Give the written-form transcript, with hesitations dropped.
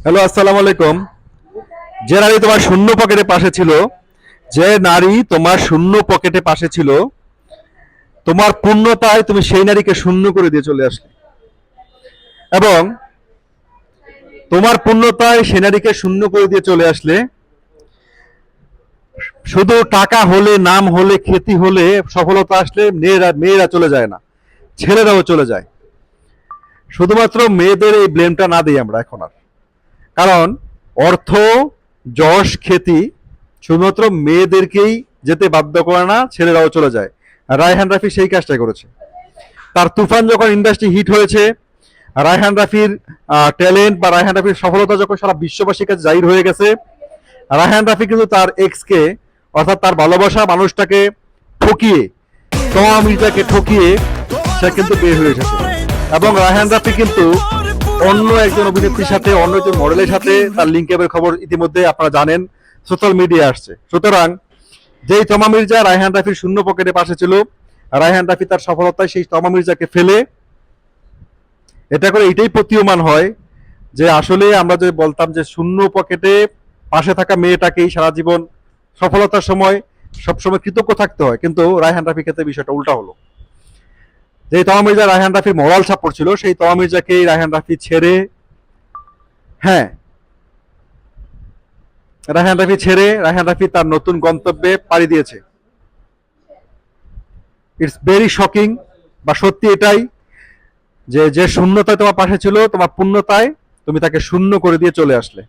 Hello, আসসালামু আলাইকুম। যে নারী তোমার শূন্য পকেটে পাশে ছিল, যে নারী তোমার শূন্য পকেটে পাশে ছিল, তোমার পূর্ণতায় তুমি সেই নারীকে শূন্য করে দিয়ে চলে আসলে, এবং তোমার পূর্ণতায় সেই নারীকে শূন্য করে দিয়ে চলে আসলে। শুধু টাকা হলে, নাম হলে, খ্যাতি হলে, সফলতা আসলে মেয়েরা মেয়েরা চলে যায় না, ছেলেরাও চলে যায়। শুধুমাত্র মেয়েদের এই ব্লেমটা না দিই আমরা এখন আর, কারণ অর্থ, যশ, খ্যাতি শুধুমাত্র মেয়েদেরকেই যেতে বাধ্য করে না, ছেলেরাও চলে যায়। রায়হান রাফি সেই কাজটাই করেছে। তার তুফান যখন ইন্ডাস্ট্রি হিট হয়েছে, রায়হান রাফির ট্যালেন্ট বা রায়হান রাফির সফলতা যখন সারা বিশ্ববাসীর কাছে জাহির হয়ে গেছে, রায়হান রাফি কিন্তু তার এক্সকে, অর্থাৎ তার ভালোবাসা মানুষটাকে ঠকিয়ে, তমা মির্জাকে ঠকিয়ে সে কিন্তু বের হয়ে এসেছে। এবং রায়হান রাফি কিন্তু অন্য একজন অভিনেত্রীর সাথে, অন্য একজন মডেলের সাথে তার লিঙ্কের খবর ইতিমধ্যে আপনারা জানেন, সোশ্যাল মিডিয়া আসছে। সুতরাং যেই তমা মির্জা রায়হান রাফির শূন্য পকেটে পাশে ছিল, রায়হান রাফি তার সফলতায় সেই তমা মির্জাকে ফেলে এটা করে এটাই প্রতীয়মান হয় যে আসলে আমরা যে বলতাম যে শূন্য পকেটে পাশে থাকা মেয়েটাকেই সারা জীবন সফলতার সময় সবসময় কৃতজ্ঞ থাকতে হয়, কিন্তু রায়হান রাফির ক্ষেত্রে বিষয়টা উল্টা হলো। যে তমা মির্জা রায়হান রাফির মোরাল সাপোর্ট ছিল, সেই তমা মির্জাকেই রায়হান রাফি ছেড়ে, হ্যাঁ, রায়হান রাফি তার নতুন গন্তব্যে পাড়ি দিয়েছে। ইটস ভেরি শকিং, বা সত্যি এটাই যে যে শূন্যতায় তোমার পাশে ছিল, তোমার পূর্ণতায় তুমি তাকে শূন্য করে দিয়ে চলে আসলে।